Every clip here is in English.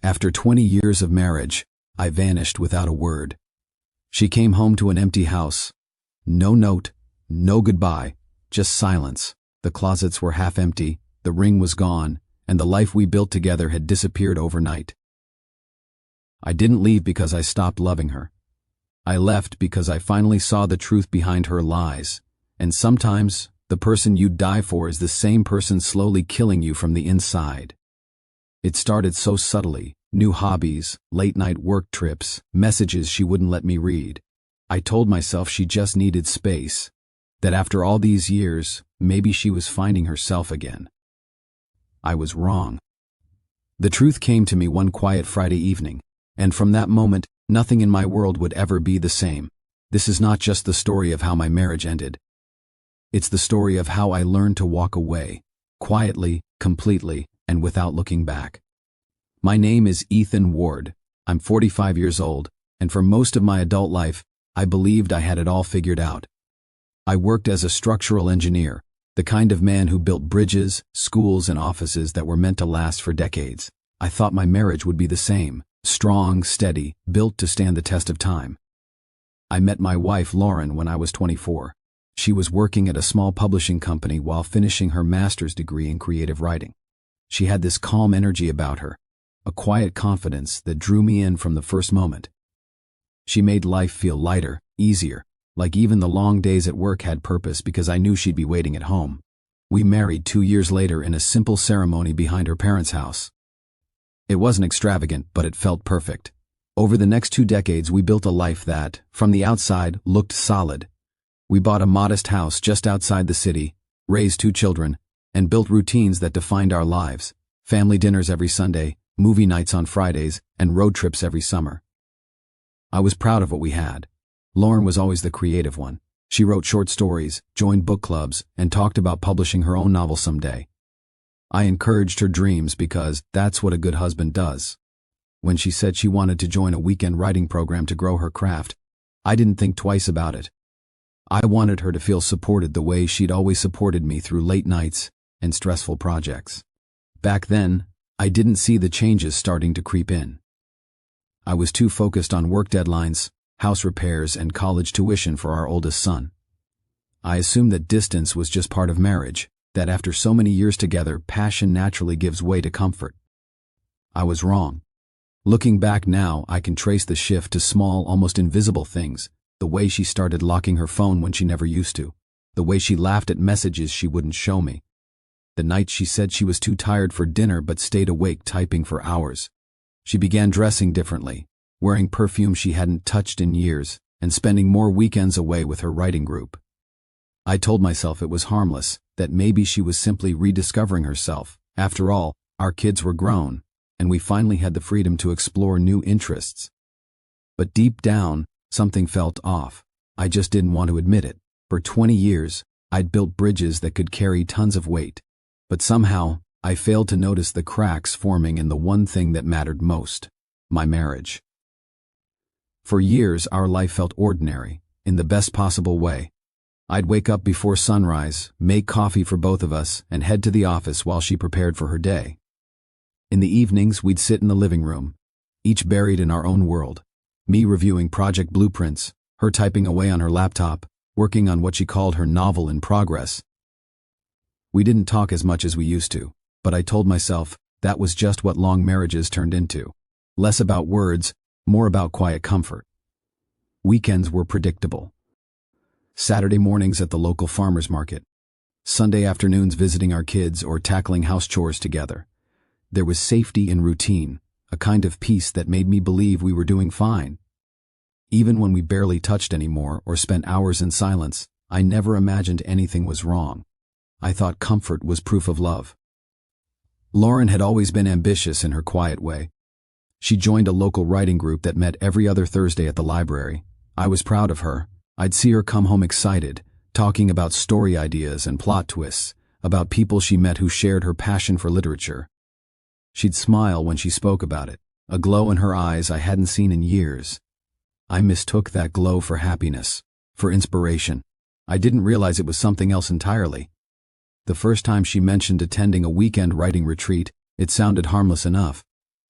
After 20 years of marriage, I vanished without a word. She came home to an empty house. No note, no goodbye, just silence. The closets were half empty, the ring was gone, and the life we built together had disappeared overnight. I didn't leave because I stopped loving her. I left because I finally saw the truth behind her lies, and sometimes the person you die for is the same person slowly killing you from the inside. It started so subtly: new hobbies, late-night work trips, messages she wouldn't let me read. I told myself she just needed space, that after all these years, maybe she was finding herself again. I was wrong. The truth came to me one quiet Friday evening, and from that moment, nothing in my world would ever be the same. This is not just the story of how my marriage ended. It's the story of how I learned to walk away, quietly, completely, and without looking back. My name is Ethan Ward. I'm 45 years old, and for most of my adult life, I believed I had it all figured out. I worked as a structural engineer, the kind of man who built bridges, schools, and offices that were meant to last for decades. I thought my marriage would be the same, strong, steady, built to stand the test of time. I met my wife, Lauren, when I was 24. She was working at a small publishing company while finishing her master's degree in creative writing. She had this calm energy about her, a quiet confidence that drew me in from the first moment. She made life feel lighter, easier, like even the long days at work had purpose because I knew she'd be waiting at home. We married 2 years later in a simple ceremony behind her parents' house. It wasn't extravagant, but it felt perfect. Over the next 2 decades, we built a life that, from the outside, looked solid. We bought a modest house just outside the city, raised 2 children, and built routines that defined our lives: family dinners every Sunday, movie nights on Fridays, and road trips every summer. I was proud of what we had. Lauren was always the creative one. She wrote short stories, joined book clubs, and talked about publishing her own novel someday. I encouraged her dreams because that's what a good husband does. When she said she wanted to join a weekend writing program to grow her craft, I didn't think twice about it. I wanted her to feel supported the way she'd always supported me through late nights and stressful projects. Back then, I didn't see the changes starting to creep in. I was too focused on work deadlines, house repairs, and college tuition for our oldest son. I assumed that distance was just part of marriage, that after so many years together, passion naturally gives way to comfort. I was wrong. Looking back now, I can trace the shift to small, almost invisible things: the way she started locking her phone when she never used to, the way she laughed at messages she wouldn't show me, the night she said she was too tired for dinner but stayed awake typing for hours. She began dressing differently, wearing perfume she hadn't touched in years, and spending more weekends away with her writing group. I told myself it was harmless, that maybe she was simply rediscovering herself. After all, our kids were grown, and we finally had the freedom to explore new interests. But deep down, something felt off. I just didn't want to admit it. For 20 years, I'd built bridges that could carry tons of weight. But somehow, I failed to notice the cracks forming in the one thing that mattered most: my marriage. For years, our life felt ordinary, in the best possible way. I'd wake up before sunrise, make coffee for both of us, and head to the office while she prepared for her day. In the evenings, we'd sit in the living room, each buried in our own world. Me reviewing project blueprints, her typing away on her laptop, working on what she called her novel in progress. We didn't talk as much as we used to, but I told myself that was just what long marriages turned into. Less about words, more about quiet comfort. Weekends were predictable. Saturday mornings at the local farmer's market. Sunday afternoons visiting our kids or tackling house chores together. There was safety in routine, a kind of peace that made me believe we were doing fine. Even when we barely touched anymore or spent hours in silence, I never imagined anything was wrong. I thought comfort was proof of love. Lauren had always been ambitious in her quiet way. She joined a local writing group that met every other Thursday at the library. I was proud of her. I'd see her come home excited, talking about story ideas and plot twists, about people she met who shared her passion for literature. She'd smile when she spoke about it, a glow in her eyes I hadn't seen in years. I mistook that glow for happiness, for inspiration. I didn't realize it was something else entirely. The first time she mentioned attending a weekend writing retreat, it sounded harmless enough.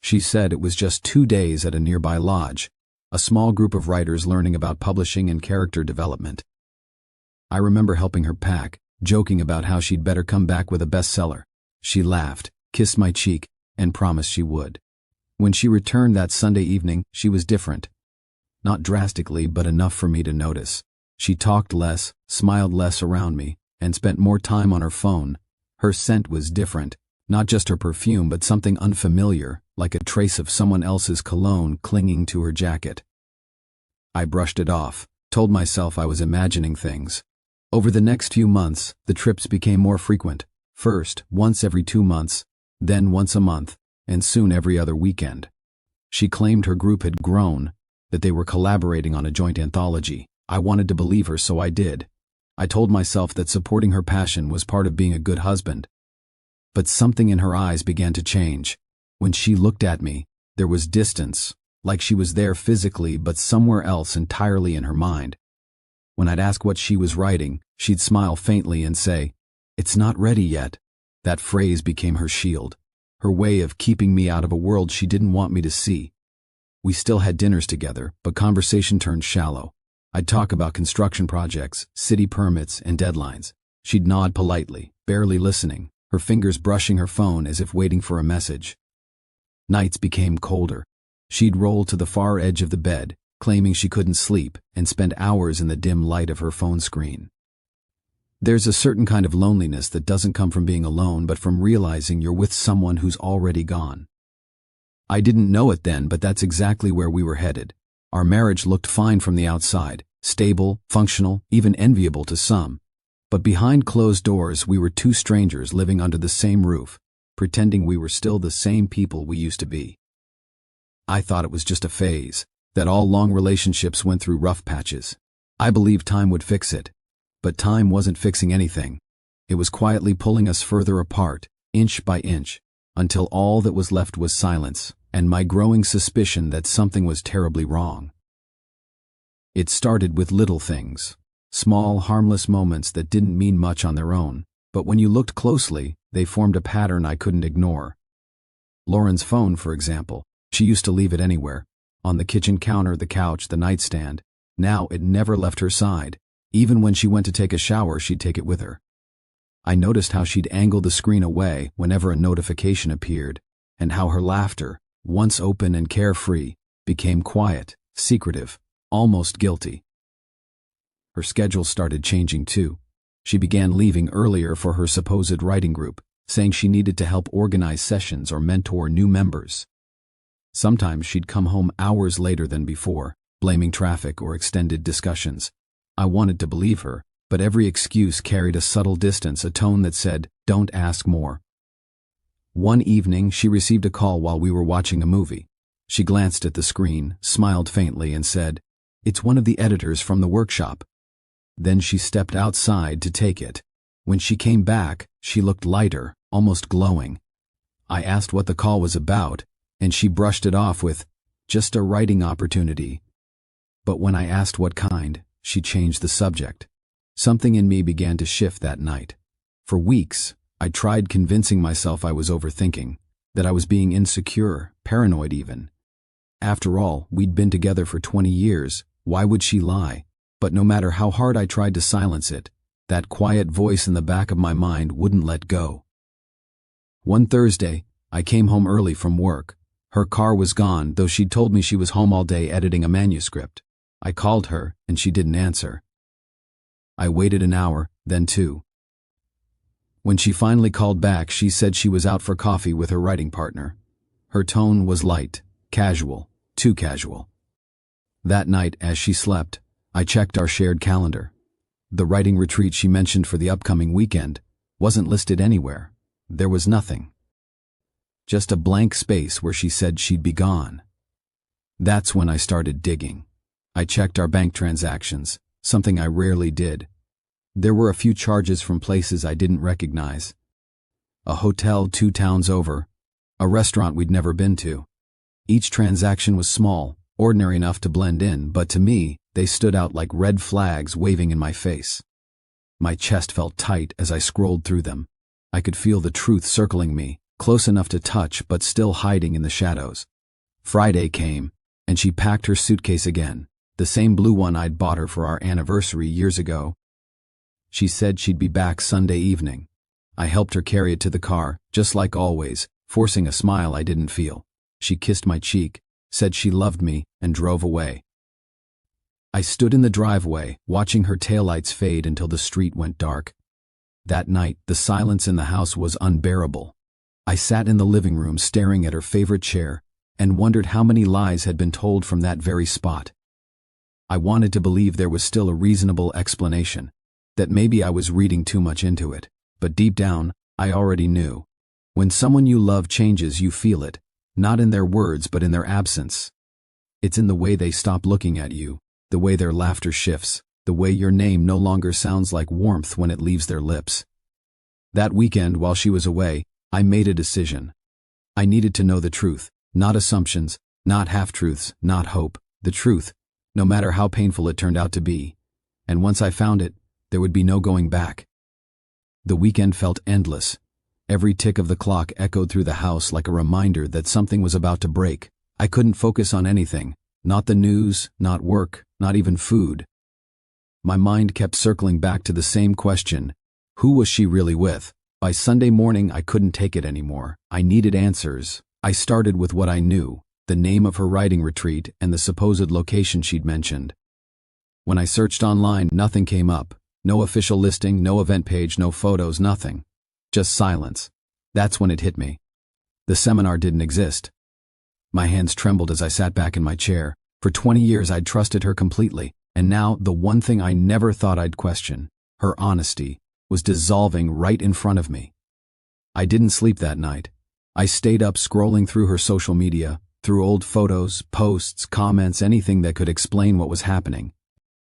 She said it was just 2 days at a nearby lodge, a small group of writers learning about publishing and character development. I remember helping her pack, joking about how she'd better come back with a bestseller. She laughed, kissed my cheek, and promised she would. When she returned that Sunday evening, she was different. Not drastically, but enough for me to notice. She talked less, smiled less around me, and spent more time on her phone. Her scent was different, not just her perfume, but something unfamiliar, like a trace of someone else's cologne clinging to her jacket. I brushed it off, told myself I was imagining things. Over the next few months, the trips became more frequent. First, once every 2 months, then once a month, and soon every other weekend. She claimed her group had grown, that they were collaborating on a joint anthology. I wanted to believe her, so I did. I told myself that supporting her passion was part of being a good husband. But something in her eyes began to change. When she looked at me, there was distance, like she was there physically but somewhere else entirely in her mind. When I'd ask what she was writing, she'd smile faintly and say, "It's not ready yet." That phrase became her shield, her way of keeping me out of a world she didn't want me to see. We still had dinners together, but conversation turned shallow. I'd talk about construction projects, city permits, and deadlines. She'd nod politely, barely listening, her fingers brushing her phone as if waiting for a message. Nights became colder. She'd roll to the far edge of the bed, claiming she couldn't sleep, and spend hours in the dim light of her phone screen. There's a certain kind of loneliness that doesn't come from being alone, but from realizing you're with someone who's already gone. I didn't know it then, but that's exactly where we were headed. Our marriage looked fine from the outside, stable, functional, even enviable to some. But behind closed doors, we were two strangers living under the same roof, pretending we were still the same people we used to be. I thought it was just a phase, that all long relationships went through rough patches. I believed time would fix it. But time wasn't fixing anything. It was quietly pulling us further apart, inch by inch, until all that was left was silence, and my growing suspicion that something was terribly wrong. It started with little things, small, harmless moments that didn't mean much on their own, but when you looked closely, they formed a pattern I couldn't ignore. Lauren's phone, for example, she used to leave it anywhere, on the kitchen counter, the couch, the nightstand. Now it never left her side. Even when she went to take a shower, she'd take it with her. I noticed how she'd angle the screen away whenever a notification appeared, and how her laughter, once open and carefree, became quiet, secretive, almost guilty. Her schedule started changing too. She began leaving earlier for her supposed writing group, saying she needed to help organize sessions or mentor new members. Sometimes she'd come home hours later than before, blaming traffic or extended discussions. I wanted to believe her, but every excuse carried a subtle distance, a tone that said, "Don't ask more." One evening, she received a call while we were watching a movie. She glanced at the screen, smiled faintly, and said, "It's one of the editors from the workshop." Then she stepped outside to take it. When she came back, she looked lighter, almost glowing. I asked what the call was about, and she brushed it off with, "Just a writing opportunity." But when I asked what kind, she changed the subject. Something in me began to shift that night. For weeks, I tried convincing myself I was overthinking, that I was being insecure, paranoid even. After all, we'd been together for 20 years, why would she lie? But no matter how hard I tried to silence it, that quiet voice in the back of my mind wouldn't let go. One Thursday, I came home early from work. Her car was gone, though she'd told me she was home all day editing a manuscript. I called her, and she didn't answer. I waited an hour, then 2. When she finally called back, she said she was out for coffee with her writing partner. Her tone was light, casual, too casual. That night, as she slept, I checked our shared calendar. The writing retreat she mentioned for the upcoming weekend wasn't listed anywhere. There was nothing. Just a blank space where she said she'd be gone. That's when I started digging. I checked our bank transactions, something I rarely did. There were a few charges from places I didn't recognize. A hotel 2 towns over, a restaurant we'd never been to. Each transaction was small, ordinary enough to blend in, but to me, they stood out like red flags waving in my face. My chest felt tight as I scrolled through them. I could feel the truth circling me, close enough to touch but still hiding in the shadows. Friday came, and she packed her suitcase again, the same blue one I'd bought her for our anniversary years ago. She said she'd be back Sunday evening. I helped her carry it to the car, just like always, forcing a smile I didn't feel. She kissed my cheek, said she loved me, and drove away. I stood in the driveway, watching her taillights fade until the street went dark. That night, the silence in the house was unbearable. I sat in the living room staring at her favorite chair and wondered how many lies had been told from that very spot. I wanted to believe there was still a reasonable explanation, that maybe I was reading too much into it, but deep down, I already knew. When someone you love changes, you feel it, not in their words but in their absence. It's in the way they stop looking at you, the way their laughter shifts, the way your name no longer sounds like warmth when it leaves their lips. That weekend, while she was away, I made a decision. I needed to know the truth, not assumptions, not half-truths, not hope, the truth, no matter how painful it turned out to be. And once I found it, there would be no going back. The weekend felt endless. Every tick of the clock echoed through the house like a reminder that something was about to break. I couldn't focus on anything, not the news, not work, not even food. My mind kept circling back to the same question: who was she really with? By Sunday morning, I couldn't take it anymore. I needed answers. I started with what I knew, the name of her writing retreat and the supposed location she'd mentioned. When I searched online, nothing came up. No official listing, no event page, no photos, nothing. Just silence. That's when it hit me. The seminar didn't exist. My hands trembled as I sat back in my chair. For 20 years I'd trusted her completely, and now the one thing I never thought I'd question, her honesty, was dissolving right in front of me. I didn't sleep that night. I stayed up scrolling through her social media, through old photos, posts, comments, anything that could explain what was happening.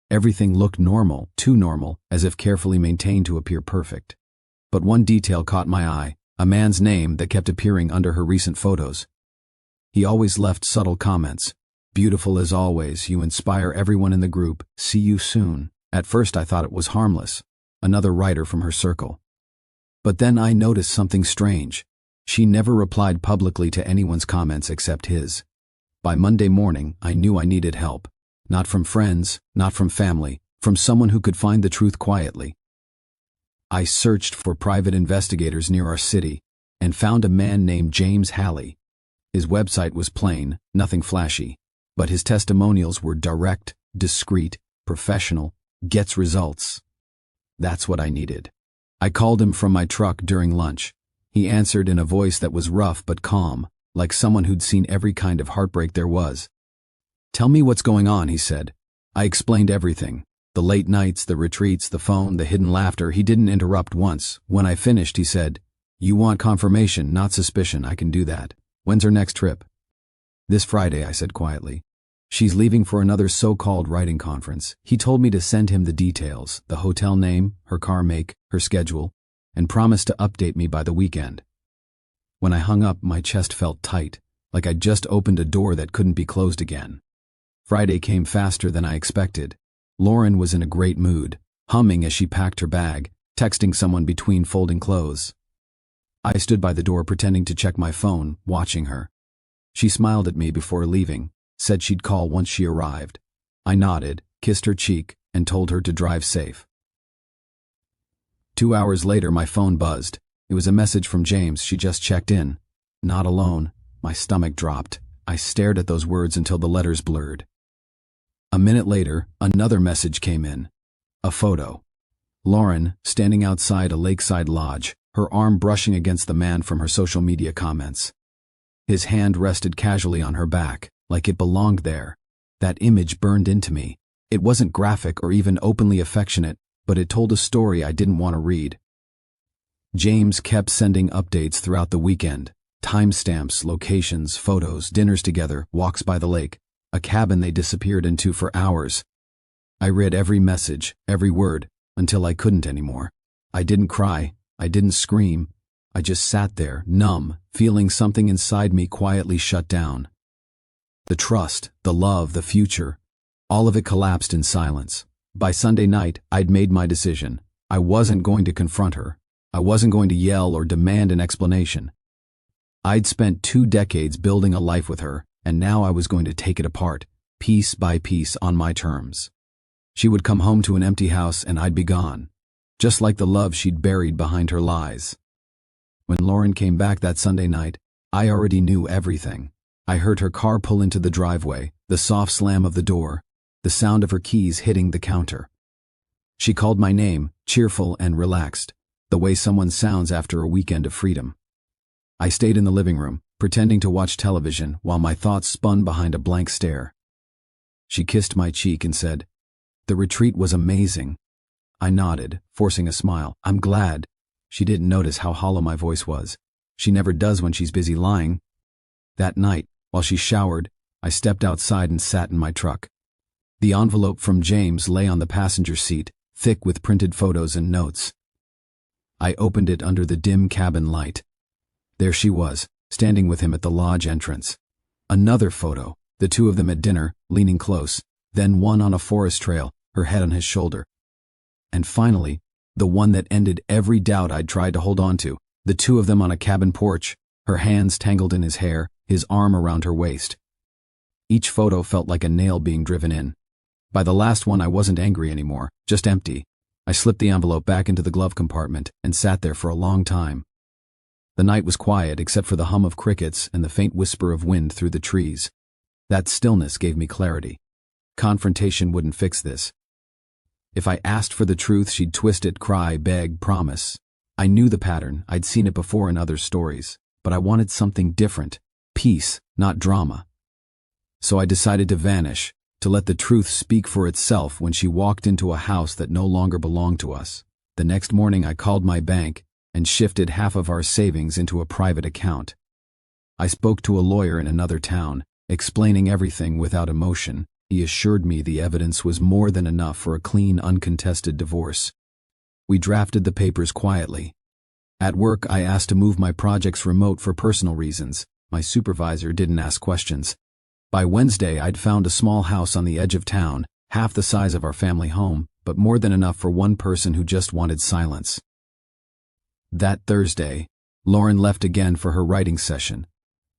Everything looked normal, too normal, as if carefully maintained to appear perfect. But one detail caught my eye, a man's name that kept appearing under her recent photos. He always left subtle comments. Beautiful as always, you inspire everyone in the group, see you soon. At first I thought it was harmless, another writer from her circle. But then I noticed something strange. She never replied publicly to anyone's comments except his. By Monday morning, I knew I needed help. Not from friends, not from family, from someone who could find the truth quietly. I searched for private investigators near our city and found a man named James Halley. His website was plain, nothing flashy, but his testimonials were direct, discreet, professional, gets results. That's what I needed. I called him from my truck during lunch. He answered in a voice that was rough but calm, like someone who'd seen every kind of heartbreak there was. "Tell me what's going on," he said. I explained everything. The late nights, the retreats, the phone, the hidden laughter. He didn't interrupt once. When I finished, he said, "You want confirmation, not suspicion. I can do that. When's her next trip?" "This Friday," I said quietly. "She's leaving for another so-called writing conference." He told me to send him the details, the hotel name, her car make, her schedule, and promised to update me by the weekend. When I hung up, my chest felt tight, like I'd just opened a door that couldn't be closed again. Friday came faster than I expected. Lauren was in a great mood, humming as she packed her bag, texting someone between folding clothes. I stood by the door pretending to check my phone, watching her. She smiled at me before leaving, said she'd call once she arrived. I nodded, kissed her cheek, and told her to drive safe. 2 hours later, my phone buzzed. It was a message from James. She just checked in. Not alone. My stomach dropped. I stared at those words until the letters blurred. A minute later, another message came in. A photo. Lauren, standing outside a lakeside lodge, her arm brushing against the man from her social media comments. His hand rested casually on her back, like it belonged there. That image burned into me. It wasn't graphic or even openly affectionate, but it told a story I didn't want to read. James kept sending updates throughout the weekend. Timestamps, locations, photos, dinners together, walks by the lake, a cabin they disappeared into for hours. I read every message, every word, until I couldn't anymore. I didn't cry, I didn't scream. I just sat there, numb, feeling something inside me quietly shut down. The trust, the love, the future, all of it collapsed in silence. By Sunday night, I'd made my decision. I wasn't going to confront her. I wasn't going to yell or demand an explanation. I'd spent 2 decades building a life with her, and now I was going to take it apart, piece by piece on my terms. She would come home to an empty house and I'd be gone, just like the love she'd buried behind her lies. When Lauren came back that Sunday night, I already knew everything. I heard her car pull into the driveway, the soft slam of the door, the sound of her keys hitting the counter. She called my name, cheerful and relaxed, the way someone sounds after a weekend of freedom. I stayed in the living room, pretending to watch television while my thoughts spun behind a blank stare. She kissed my cheek and said, "The retreat was amazing." I nodded, forcing a smile. "I'm glad." She didn't notice how hollow my voice was. She never does when she's busy lying. That night, while she showered, I stepped outside and sat in my truck. The envelope from James lay on the passenger seat, thick with printed photos and notes. I opened it under the dim cabin light. There she was, standing with him at the lodge entrance. Another photo, the two of them at dinner, leaning close, then one on a forest trail, her head on his shoulder. And finally, the one that ended every doubt I'd tried to hold on to, the two of them on a cabin porch, her hands tangled in his hair, his arm around her waist. Each photo felt like a nail being driven in. By the last one I wasn't angry anymore, just empty. I slipped the envelope back into the glove compartment and sat there for a long time. The night was quiet except for the hum of crickets and the faint whisper of wind through the trees. That stillness gave me clarity. Confrontation wouldn't fix this. If I asked for the truth, she'd twist it, cry, beg, promise. I knew the pattern, I'd seen it before in other stories, but I wanted something different, peace, not drama. So I decided to vanish, to let the truth speak for itself when she walked into a house that no longer belonged to us. The next morning I called my bank and shifted half of our savings into a private account. I spoke to a lawyer in another town, explaining everything without emotion. He assured me the evidence was more than enough for a clean, uncontested divorce. We drafted the papers quietly. At work, I asked to move my projects remote for personal reasons. My supervisor didn't ask questions. By Wednesday, I'd found a small house on the edge of town, half the size of our family home, but more than enough for one person who just wanted silence. That Thursday, Lauren left again for her writing session.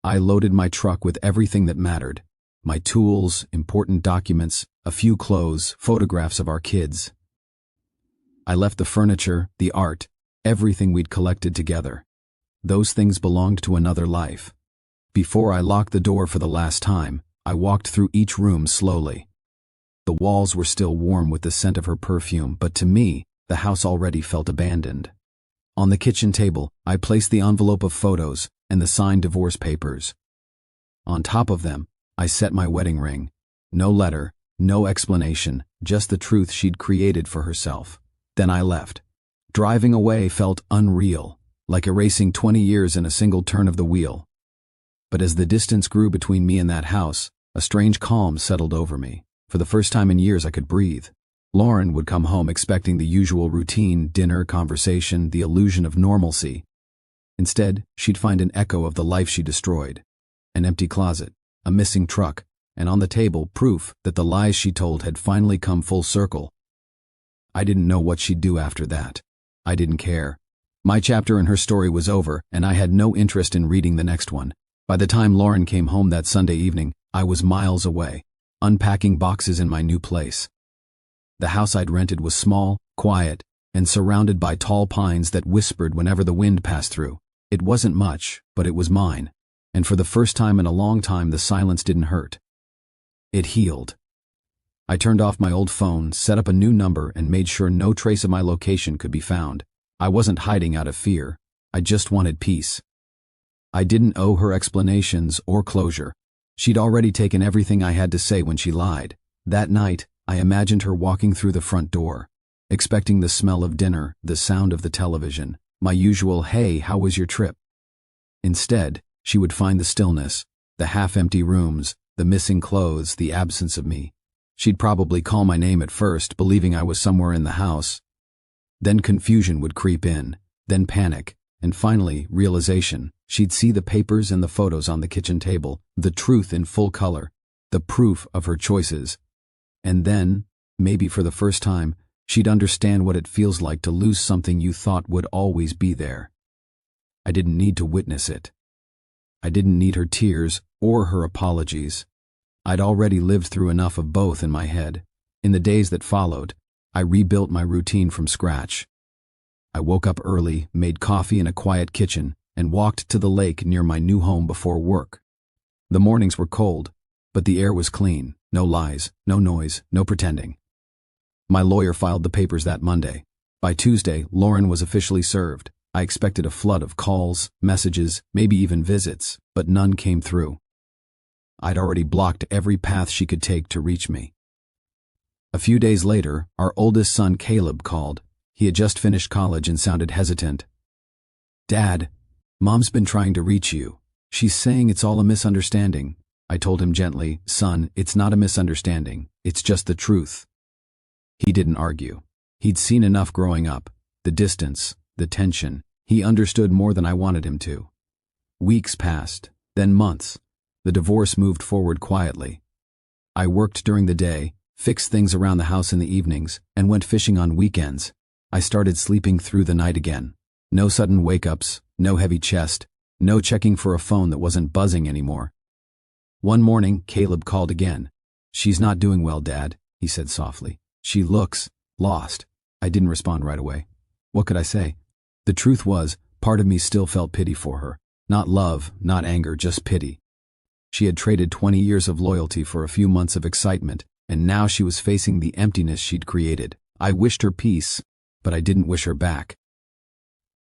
I loaded my truck with everything that mattered. My tools, important documents, a few clothes, photographs of our kids. I left the furniture, the art, everything we'd collected together. Those things belonged to another life. Before I locked the door for the last time, I walked through each room slowly. The walls were still warm with the scent of her perfume, but to me, the house already felt abandoned. On the kitchen table, I placed the envelope of photos and the signed divorce papers. On top of them, I set my wedding ring. No letter, no explanation, just the truth she'd created for herself. Then I left. Driving away felt unreal, like erasing 20 years in a single turn of the wheel. But as the distance grew between me and that house, a strange calm settled over me. For the first time in years I could breathe. Lauren would come home expecting the usual routine, dinner, conversation, the illusion of normalcy. Instead, she'd find an echo of the life she destroyed. An empty closet, a missing truck, and on the table, proof that the lies she told had finally come full circle. I didn't know what she'd do after that. I didn't care. My chapter in her story was over, and I had no interest in reading the next one. By the time Lauren came home that Sunday evening, I was miles away, unpacking boxes in my new place. The house I'd rented was small, quiet, and surrounded by tall pines that whispered whenever the wind passed through. It wasn't much, but it was mine. And for the first time in a long time, the silence didn't hurt. It healed. I turned off my old phone, set up a new number, and made sure no trace of my location could be found. I wasn't hiding out of fear. I just wanted peace. I didn't owe her explanations or closure. She'd already taken everything I had to say when she lied. That night, I imagined her walking through the front door, expecting the smell of dinner, the sound of the television, my usual, "Hey, how was your trip?" Instead, she would find the stillness, the half-empty rooms, the missing clothes, the absence of me. She'd probably call my name at first, believing I was somewhere in the house. Then confusion would creep in, then panic, and finally realization. She'd see the papers and the photos on the kitchen table, the truth in full color, the proof of her choices. And then, maybe for the first time, she'd understand what it feels like to lose something you thought would always be there. I didn't need to witness it. I didn't need her tears or her apologies. I'd already lived through enough of both in my head. In the days that followed, I rebuilt my routine from scratch. I woke up early, made coffee in a quiet kitchen, and walked to the lake near my new home before work. The mornings were cold, but the air was clean. No lies, no noise, no pretending. My lawyer filed the papers that Monday. By Tuesday, Lauren was officially served. I expected a flood of calls, messages, maybe even visits, but none came through. I'd already blocked every path she could take to reach me. A few days later, our oldest son Caleb called. He had just finished college and sounded hesitant. "Dad, Mom's been trying to reach you. She's saying it's all a misunderstanding." I told him gently, "Son, it's not a misunderstanding. It's just the truth." He didn't argue. He'd seen enough growing up. The distance, the tension. He understood more than I wanted him to. Weeks passed, then months. The divorce moved forward quietly. I worked during the day, fixed things around the house in the evenings, and went fishing on weekends. I started sleeping through the night again. No sudden wake-ups, no heavy chest, no checking for a phone that wasn't buzzing anymore. One morning, Caleb called again. "She's not doing well, Dad," he said softly. "She looks lost." I didn't respond right away. What could I say? The truth was, part of me still felt pity for her. Not love, not anger, just pity. She had traded 20 years of loyalty for a few months of excitement, and now she was facing the emptiness she'd created. I wished her peace, but I didn't wish her back.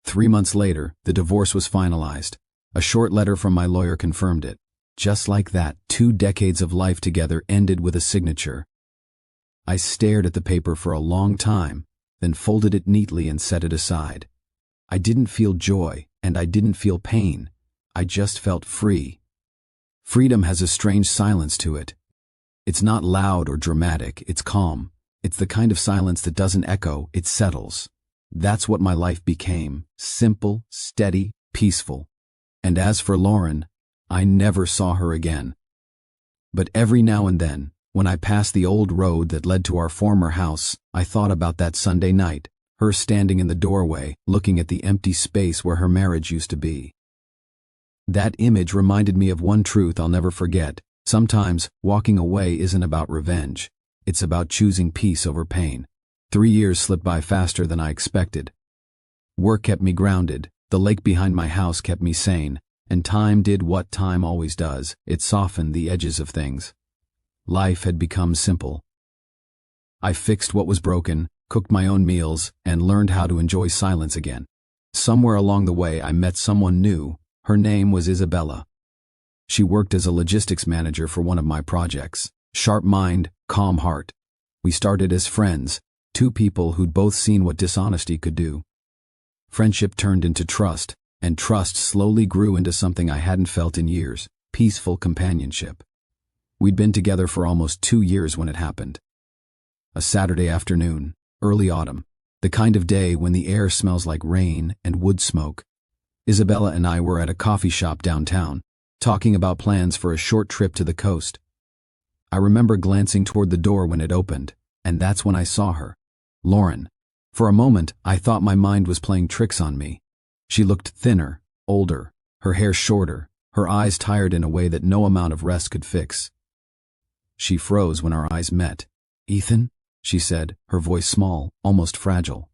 3 months later, the divorce was finalized. A short letter from my lawyer confirmed it. Just like that, 2 decades of life together ended with a signature. I stared at the paper for a long time, then folded it neatly and set it aside. I didn't feel joy, and I didn't feel pain. I just felt free. Freedom has a strange silence to it. It's not loud or dramatic, it's calm. It's the kind of silence that doesn't echo, it settles. That's what my life became. Simple, steady, peaceful. And as for Lauren, I never saw her again. But every now and then, when I passed the old road that led to our former house, I thought about that Sunday night, her standing in the doorway, looking at the empty space where her marriage used to be. That image reminded me of one truth I'll never forget. Sometimes, walking away isn't about revenge. It's about choosing peace over pain. 3 years slipped by faster than I expected. Work kept me grounded, the lake behind my house kept me sane, and time did what time always does. It softened the edges of things. Life had become simple. I fixed what was broken, cooked my own meals, and learned how to enjoy silence again. Somewhere along the way I met someone new. Her name was Isabella. She worked as a logistics manager for one of my projects. Sharp mind, calm heart. We started as friends, 2 people who'd both seen what dishonesty could do. Friendship turned into trust, and trust slowly grew into something I hadn't felt in years, peaceful companionship. We'd been together for almost 2 years when it happened. A Saturday afternoon, early autumn, the kind of day when the air smells like rain and wood smoke. Isabella and I were at a coffee shop downtown, talking about plans for a short trip to the coast. I remember glancing toward the door when it opened, and that's when I saw her. Lauren. For a moment, I thought my mind was playing tricks on me. She looked thinner, older, her hair shorter, her eyes tired in a way that no amount of rest could fix. She froze when our eyes met. "Ethan?" she said, her voice small, almost fragile.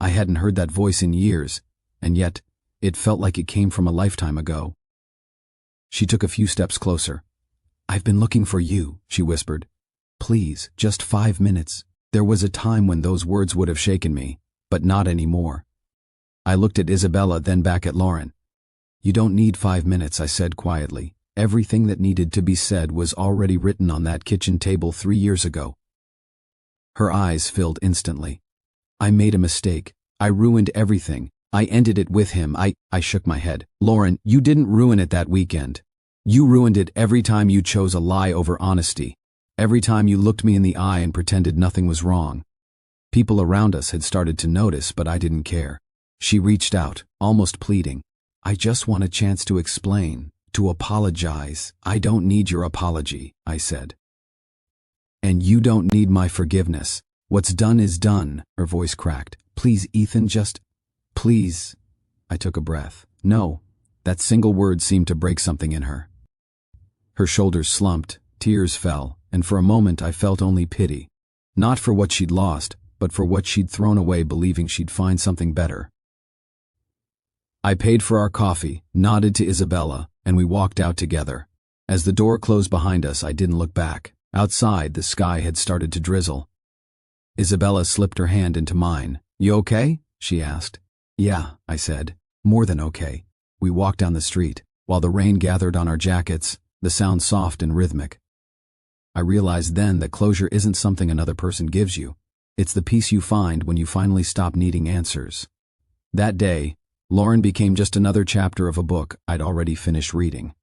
I hadn't heard that voice in years, and yet, it felt like it came from a lifetime ago. She took a few steps closer. "I've been looking for you," she whispered. "Please, just 5 minutes." There was a time when those words would have shaken me, but not anymore. I looked at Isabella, then back at Lauren. "You don't need 5 minutes," I said quietly. Everything that needed to be said was already written on that kitchen table 3 years ago. Her eyes filled instantly. "I made a mistake. I ruined everything. I ended it with him. I shook my head. "Lauren, you didn't ruin it that weekend. You ruined it every time you chose a lie over honesty. Every time you looked me in the eye and pretended nothing was wrong. People around us had started to notice, but I didn't care." She reached out, almost pleading. "I just want a chance to explain, to apologize." "I don't need your apology," I said. "And you don't need my forgiveness. What's done is done," her voice cracked. "Please, Ethan, just... please." I took a breath. "No, That single word seemed to break something in her. Her shoulders slumped, tears fell, and for a moment I felt only pity. Not for what she'd lost, but for what she'd thrown away believing she'd find something better. I paid for our coffee, nodded to Isabella, and we walked out together. As the door closed behind us, I didn't look back. Outside, the sky had started to drizzle. Isabella slipped her hand into mine. "You okay?" she asked. "Yeah," I said. "More than okay." We walked down the street. While the rain gathered on our jackets, the sound soft and rhythmic. I realized then that closure isn't something another person gives you. It's the peace you find when you finally stop needing answers. That day, Lauren became just another chapter of a book I'd already finished reading.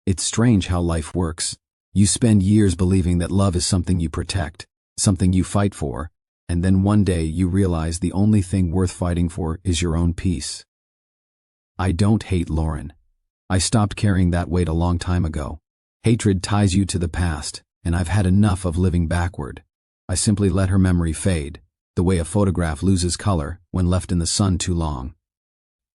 It's strange how life works. You spend years believing that love is something you protect, something you fight for, and then one day you realize the only thing worth fighting for is your own peace. I don't hate Lauren. I stopped carrying that weight a long time ago. Hatred ties you to the past, and I've had enough of living backward. I simply let her memory fade, the way a photograph loses color when left in the sun too long.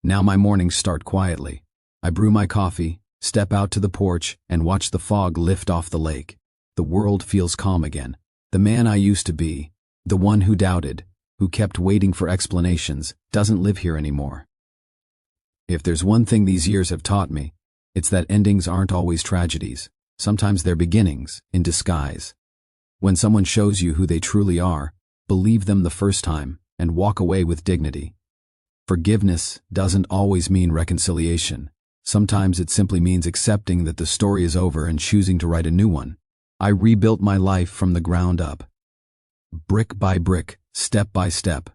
Now my mornings start quietly. I brew my coffee, step out to the porch, and watch the fog lift off the lake. The world feels calm again. The man I used to be, the one who doubted, who kept waiting for explanations, doesn't live here anymore. If there's one thing these years have taught me, it's that endings aren't always tragedies. Sometimes they're beginnings, in disguise. When someone shows you who they truly are, believe them the first time, and walk away with dignity. Forgiveness doesn't always mean reconciliation. Sometimes it simply means accepting that the story is over and choosing to write a new one. I rebuilt my life from the ground up. Brick by brick, step by step.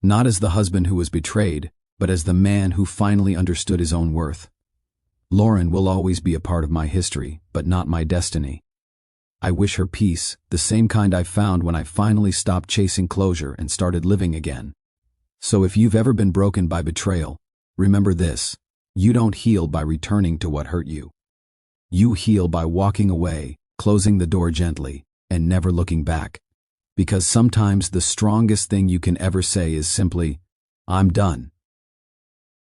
Not as the husband who was betrayed, but as the man who finally understood his own worth. Lauren will always be a part of my history, but not my destiny. I wish her peace, the same kind I found when I finally stopped chasing closure and started living again. So if you've ever been broken by betrayal, remember this: you don't heal by returning to what hurt you. You heal by walking away, closing the door gently, and never looking back. Because sometimes the strongest thing you can ever say is simply, "I'm done."